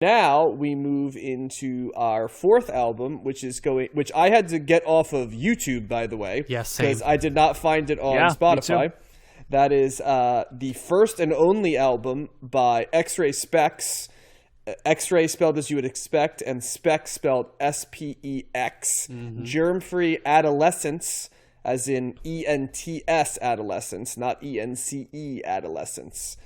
Now we move into our fourth album, which I had to get off of YouTube, by the way. Yes, same. Because I did not find it on Spotify. That is the first and only album by X-Ray SPEX. X-Ray spelled as you would expect, and SPEX spelled S-P-E-X. Germ-free Adolescents, as in E-N-T-S Adolescents, not E-N-C-E Adolescents.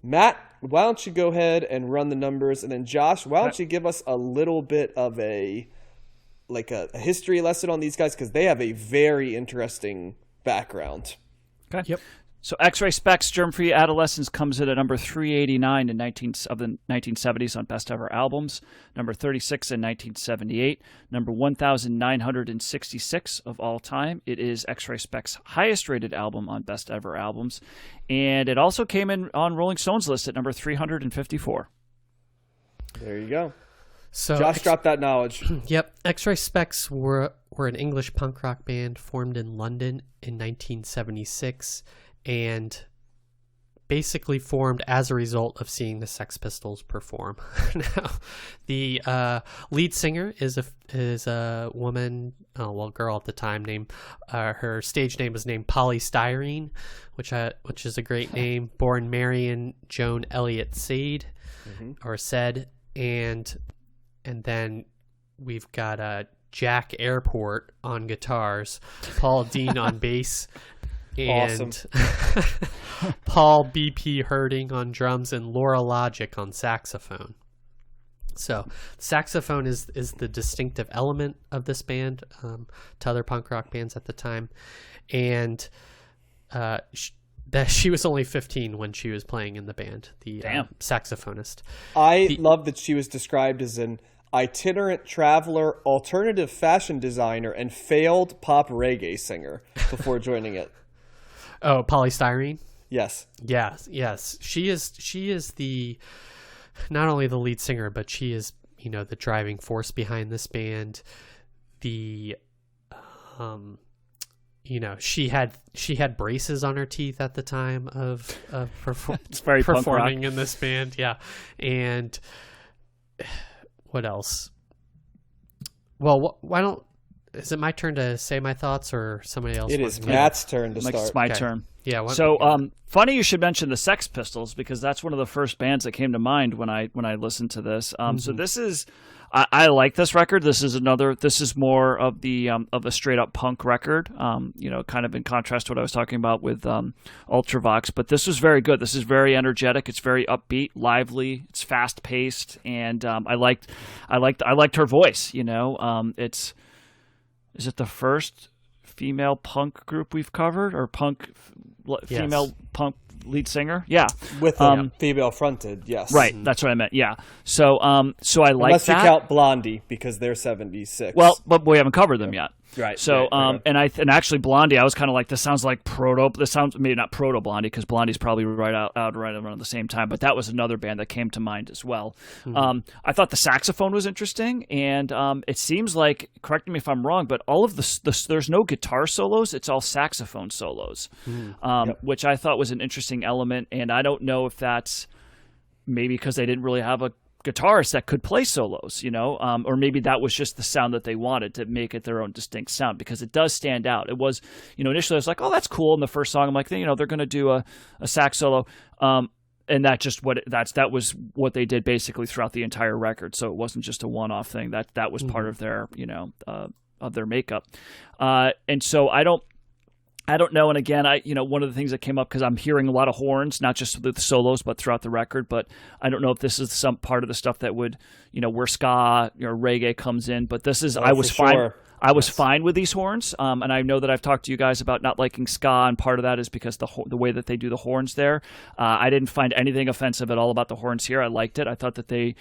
Matt, why don't you go ahead and run the numbers, and then Josh, why don't you give us a little bit of a history lesson on these guys, because they have a very interesting background. Okay. Yep. So X-Ray SPEX Germ-Free Adolescents comes in at number 389 of the 1970s on Best Ever Albums, number 36 in 1978, number 1,966 of all time. It is X-Ray SPEX' highest rated album on Best Ever Albums, and it also came in on Rolling Stone's list at number 354. There you go. So Josh dropped that knowledge. Yep. X-Ray SPEX were an English punk rock band formed in London in 1976. And basically formed as a result of seeing the Sex Pistols perform. Now, the lead singer is a woman, girl at the time, named her stage name was named Polystyrene, which is a great name. Born Marion Joan Elliott Said, and then we've got Jack Airport on guitars, Paul Dean on bass. And awesome. Paul B.P. Herding on drums and Laura Logic on saxophone. So saxophone is the distinctive element of this band to other punk rock bands at the time. And she was only 15 when she was playing in the band, the saxophonist. I love that she was described as an itinerant traveler, alternative fashion designer, and failed pop reggae singer before joining it. Oh, Polystyrene? Yes. Yes. She is the not only the lead singer, but she is, the driving force behind this band. The she had braces on her teeth at the time of performing in this band. Yeah. And what else? Well, why don't is it my turn to say my thoughts, or somebody else? It is Matt's turn to start. It's my turn. Yeah. Funny you should mention the Sex Pistols, because that's one of the first bands that came to mind when I listened to this. So this is, I like this record. This is more of a straight up punk record. Kind of in contrast to what I was talking about with Ultravox. But this was very good. This is very energetic. It's very upbeat, lively. It's fast paced, and I liked her voice. Is it the first female punk group we've covered, or female punk lead singer? Yeah, with female fronted. Yes, right. That's what I meant. Yeah. So I like that. Unless you count Blondie, because they're 76. Well, but we haven't covered them yet. Right. So, and actually Blondie, I was kind of like, this sounds like maybe not proto Blondie, because Blondie's probably right around the same time, but that was another band that came to mind as well. I thought the saxophone was interesting, and it seems like, correct me if I'm wrong, but all of there's no guitar solos, it's all saxophone solos, which I thought was an interesting element, and I don't know if that's maybe because they didn't really have a guitarist that could play solos, or maybe that was just the sound that they wanted to make it their own distinct sound, because it does stand out. It was, initially I was like, oh, that's cool. In the first song, I'm like, they're going to do a sax solo. And that was what they did basically throughout the entire record. So it wasn't just a one-off thing. That was part of their, of their makeup. And so I don't know. And again, one of the things that came up, because I'm hearing a lot of horns, not just with the solos, but throughout the record. But I don't know if this is some part of the stuff that would, where ska or reggae comes in. But this is, I was fine. Sure. I was fine with these horns. And I know that I've talked to you guys about not liking ska, and part of that is because the way that they do the horns there. I didn't find anything offensive at all about the horns here. I liked it. I thought that they,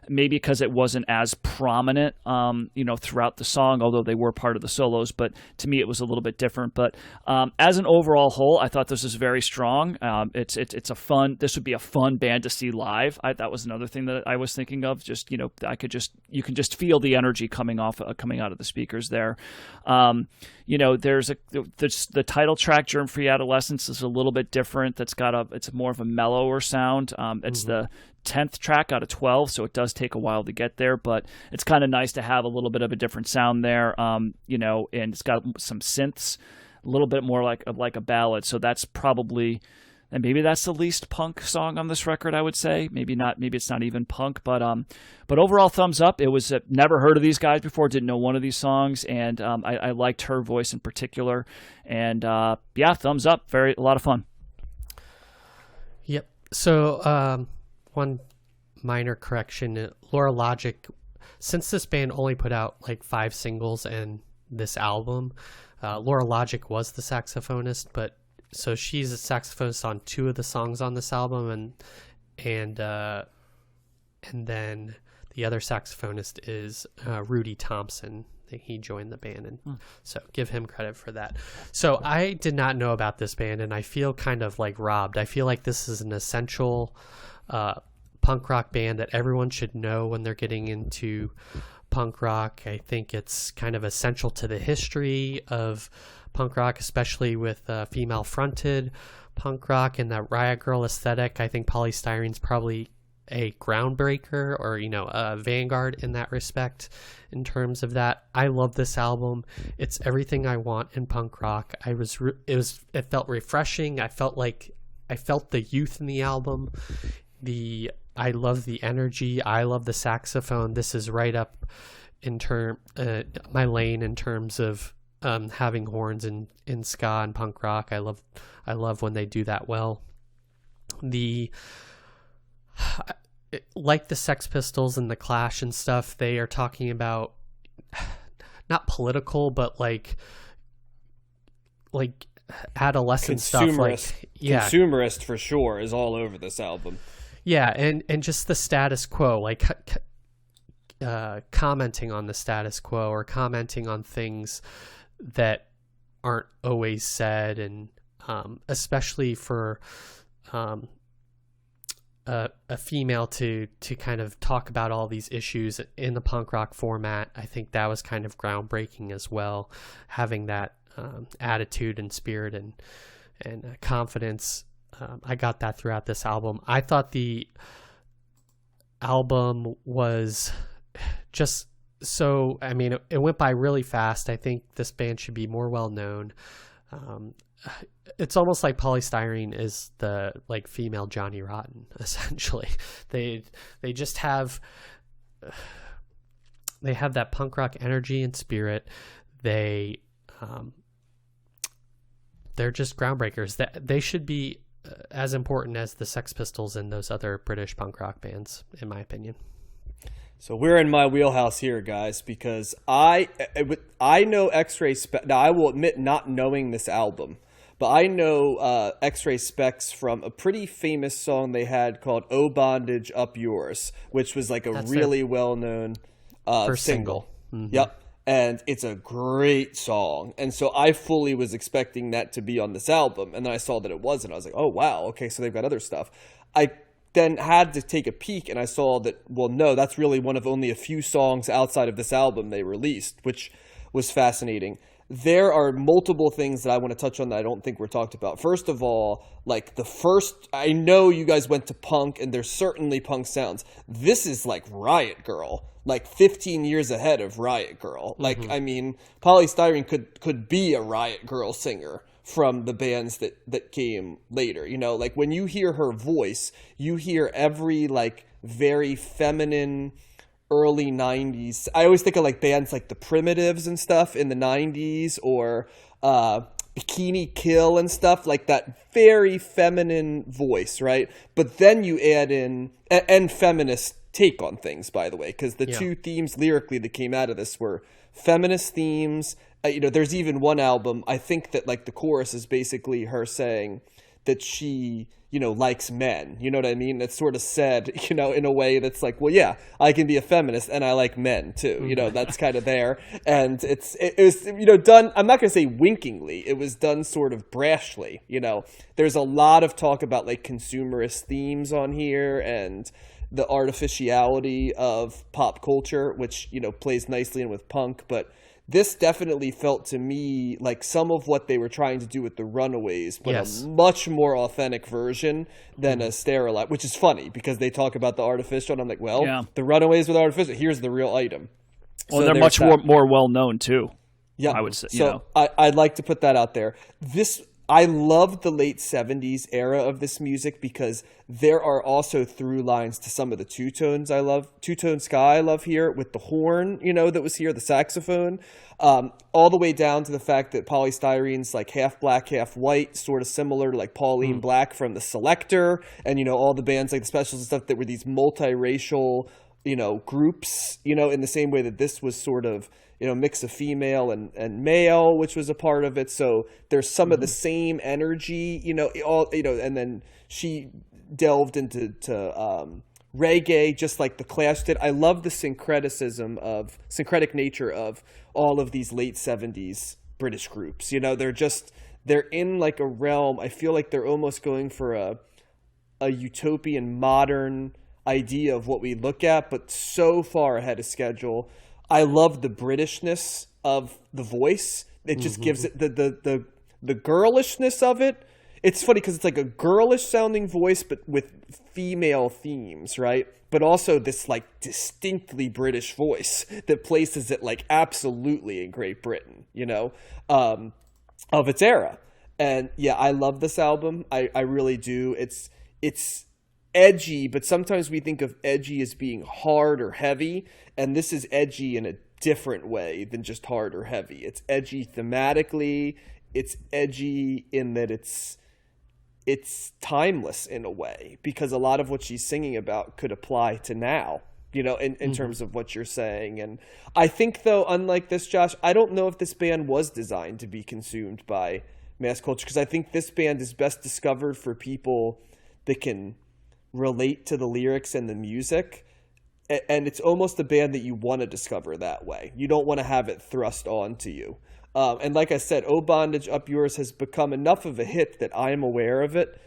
maybe because it wasn't as prominent, throughout the song, although they were part of the solos. But to me, it was a little bit different. But as an overall whole, I thought this was very strong. This would be a fun band to see live. That was another thing that I was thinking of. Just, you can just feel the energy coming out of the speakers there. There's the title track, Germ-Free Adolescents, is a little bit different. It's more of a mellower sound. It's the 10th track out of 12, so it does take a while to get there, but it's kind of nice to have a little bit of a different sound there, and it's got some synths, a little bit more like a ballad, so that's probably, and maybe that's the least punk song on this record, I would say. Maybe not, maybe it's not even punk, but overall, thumbs up. It was, never heard of these guys before, didn't know one of these songs, and I liked her voice in particular, and thumbs up, a lot of fun. Yep. So, one minor correction, Laura Logic, since this band only put out like 5 singles and this album, Laura Logic was the saxophonist, but so she's a saxophonist on 2 of the songs on this album, and then the other saxophonist is Rudy Thompson. He joined the band, and so give him credit for that. So I did not know about this band, and I feel kind of like robbed. I feel like this is an essential punk rock band that everyone should know when they're getting into punk rock. I think it's kind of essential to the history of punk rock, especially with female-fronted punk rock and that Riot Girl aesthetic. I think Poly Styrene's probably a groundbreaker, or a vanguard in that respect. In terms of that, I love this album. It's everything I want in punk rock. It felt refreshing. I felt the youth in the album. I love the energy. I love the saxophone. This is right up in my lane in terms of having horns in ska and punk rock. I love when they do that well. Like the Sex Pistols and the Clash and stuff, they are talking about not political, but like adolescent stuff. Consumerist for sure is all over this album. Yeah, and just the status quo, like commenting on the status quo or commenting on things that aren't always said, and especially for a female to kind of talk about all these issues in the punk rock format. I think that was kind of groundbreaking as well, having that attitude and spirit and confidence. I got that throughout this album. I thought the album was just so, it went by really fast. I think this band should be more well known. It's almost like Poly Styrene is the female Johnny Rotten, essentially. They just have that punk rock energy and spirit. They're just groundbreakers. That they should be as important as the Sex Pistols and those other British punk rock bands, in my opinion. So we're in my wheelhouse here, guys, because I know X-Ray Specs. Now, I will admit not knowing this album, but I know X-Ray Specs from a pretty famous song they had called "Oh Bondage Up Yours," which was like a really well-known single. Mm-hmm. Yep. And it's a great song. And so I fully was expecting that to be on this album. And then I saw that it wasn't. I was like, oh, wow. Okay, so they've got other stuff. I then had to take a peek, and I saw that, well, no, that's really one of only a few songs outside of this album they released, which was fascinating. There are multiple things that I want to touch on that I don't think were talked about. First of all, I know you guys went to punk, and there's certainly punk sounds. This is like Riot Girl, 15 years ahead of Riot Girl. Poly Styrene could be a Riot Girl singer from the bands that came later. When you hear her voice, you hear every very feminine early 90s. I always think of bands like the Primitives and stuff in the 90s, or Bikini Kill and stuff, like that very feminine voice, right? But then you add in and feminist take on things, by the way, because the two themes lyrically that came out of this were feminist themes. There's even one album, I think that the chorus is basically her saying that she likes men. You know what I mean? It's sort of said, in a way that's well, yeah, I can be a feminist and I like men too. That's kind of there. And it was, done, I'm not going to say winkingly. It was done sort of brashly. There's a lot of talk about consumerist themes on here and the artificiality of pop culture, which, plays nicely in with punk. But this definitely felt to me like some of what they were trying to do with the Runaways, but Yes. a much more authentic version than a sterilized, which is funny because they talk about the artificial, and I'm like, well, the Runaways with artificial, here's the real item. Well, so they're much more well known too. Yeah, I would say. So I'd like to put that out there. I love the late 70s era of this music because there are also through lines to some of the two-tone ska I love here with the horn, that was here, the saxophone, all the way down to the fact that Polystyrene's like half black, half white, sort of similar to like Pauline Black from the Selector, and, all the bands like the Specials and stuff that were these multiracial, groups, in the same way that this was sort of, mix of female and male, which was a part of it. So there's some of the same energy, and then she delved into reggae, just like the Clash did. I love the syncretic nature of all of these late 70s British groups. They're in like a realm. I feel like they're almost going for a utopian modern idea of what we look at, but so far ahead of schedule. I love the Britishness of the voice. It just gives it the girlishness of it. It's funny because it's like a girlish sounding voice, but with female themes, right? But also this like distinctly British voice that places it like absolutely in Great Britain, of its era. And yeah, I love this album. I really do. It's edgy, but sometimes we think of edgy as being hard or heavy, and this is edgy in a different way than just hard or heavy. It's edgy thematically. It's edgy in that it's timeless in a way, because a lot of what she's singing about could apply to now, in terms of what you're saying. And I think, though, unlike this, Josh, I don't know if this band was designed to be consumed by mass culture, because I think this band is best discovered for people that can relate to the lyrics and the music, and it's almost a band that you want to discover that way. You don't want to have it thrust onto you. And like I said, Oh Bondage Up Yours has become enough of a hit that I'm aware of it,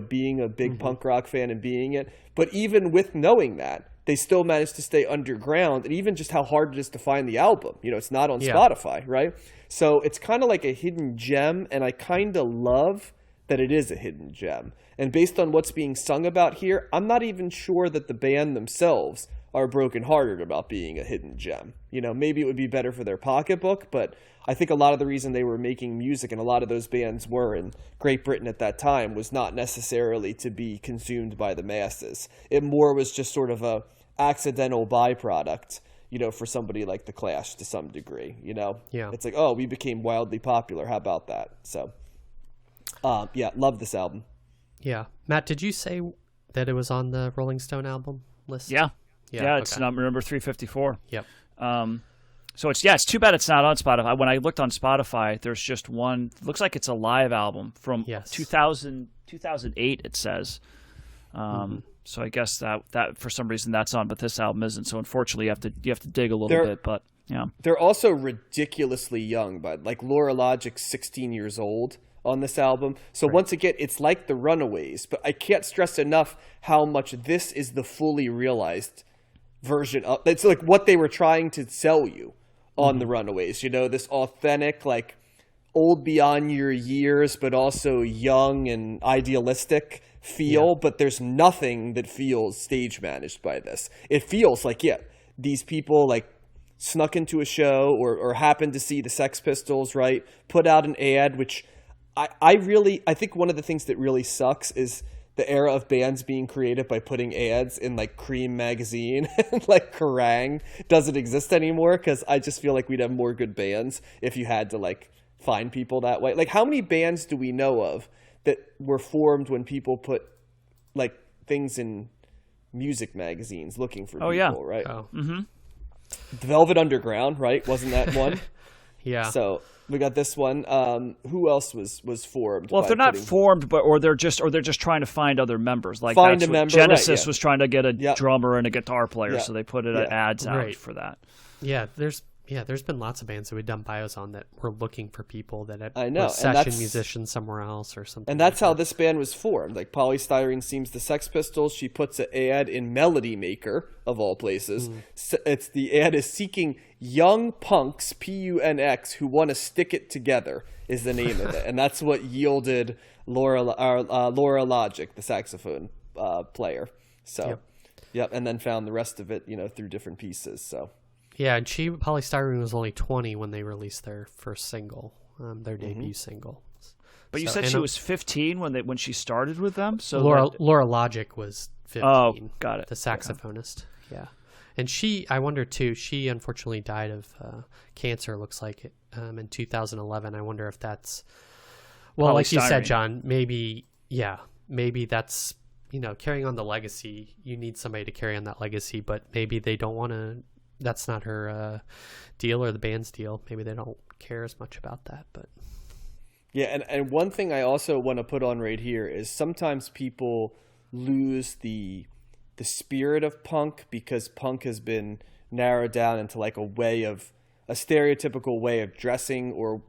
being a big punk rock fan and being it. But even with knowing that, they still managed to stay underground, and even just how hard it is to find the album. It's not on Spotify, right? So it's kind of like a hidden gem, and I kind of love that it is a hidden gem. And based on what's being sung about here, I'm not even sure that the band themselves are brokenhearted about being a hidden gem. Maybe it would be better for their pocketbook, but I think a lot of the reason they were making music, and a lot of those bands were in Great Britain at that time, was not necessarily to be consumed by the masses. It more was just sort of a accidental byproduct, for somebody like the Clash to some degree, Yeah. It's like, oh, we became wildly popular. How about that? So, yeah, love this album. Yeah. Matt, did you say that it was on the Rolling Stone album list? Yeah. Yeah, it's number 354. Yep. So it's too bad it's not on Spotify. When I looked on Spotify, there's just one. Looks like it's a live album from 2008. It says. So I guess that for some reason that's on, but this album isn't. So unfortunately, you have to dig a little bit. But yeah, they're also ridiculously young. But like Laura Logic's 16 years old on this album. So once again, it's like the Runaways, but I can't stress enough how much this is the fully realized version of. It's like what they were trying to sell you on the Runaways. This authentic, like old beyond your years, but also young and idealistic feel. But there's nothing that feels stage managed by this. It feels like these people like snuck into a show or happened to see the Sex Pistols, right? Put out an ad, which I think one of the things that really sucks is the era of bands being created by putting ads in like Cream magazine and like Kerrang doesn't exist anymore, because I just feel like we'd have more good bands if you had to like find people that way. Like, how many bands do we know of that were formed when people put like things in music magazines looking for people, right? Oh. The Velvet Underground, right? Wasn't that one? Yeah. So we got this one. Who else was formed? Well, if they're not formed, or they're just trying to find other members. Like find a member. Genesis right, was trying to get a drummer and a guitar player, so they put ads out Right. for that. Yeah, there's Yeah, there's been lots of bands that we've done bios on that were looking for people that I know, were session musicians somewhere else or something. And that's how this band was formed. Like Polystyrene seems the Sex Pistols. She puts an ad in Melody Maker, of all places. It's the ad is seeking young punks, PUNX, who want to stick it together is the name of it. And that's what yielded Laura Logic, the saxophone player. So, yep, and then found the rest of it, through different pieces. So. Yeah, and Polystyrene was only 20 when they released their first single, their debut single. But you said she was 15 when she started with them. So Laura Logic was 15. Oh, got it. The saxophonist. Yeah, and I wonder too. She unfortunately died of cancer. Looks like it in 2011. I wonder if that's like you said, John. Maybe that's carrying on the legacy. You need somebody to carry on that legacy, but maybe they don't want to. That's not her deal or the band's deal. Maybe they don't care as much about that. But yeah, and one thing I also want to put on right here is sometimes people lose the spirit of punk because punk has been narrowed down into like a stereotypical way of dressing, or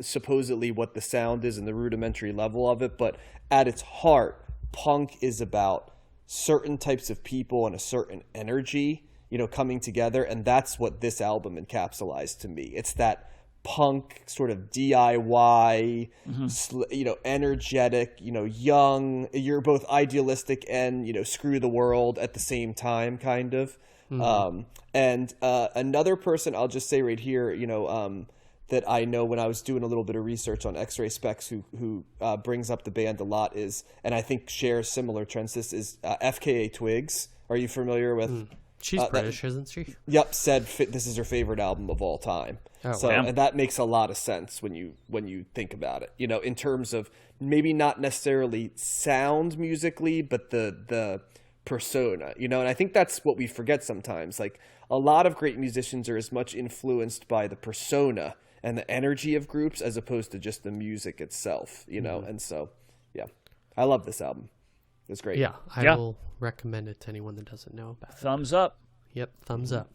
supposedly what the sound is and the rudimentary level of it. But at its heart, punk is about certain types of people and a certain energy coming together, and that's what this album encapsulates to me. It's that punk sort of DIY, energetic, young. You're both idealistic and screw the world at the same time, kind of. And another person I'll just say right here, that I know when I was doing a little bit of research on X-Ray Specs, who brings up the band a lot is, and I think shares similar trends. This is FKA Twigs. Are you familiar with? She's British, isn't she? Yep, said this is her favorite album of all time. Oh, wow. And that makes a lot of sense when you think about it. In terms of maybe not necessarily sound musically, but the persona. And I think that's what we forget sometimes. Like a lot of great musicians are as much influenced by the persona and the energy of groups as opposed to just the music itself. And so I love this album. It's great. Yeah, I will recommend it to anyone that doesn't know about it. Thumbs up. Yep, thumbs up.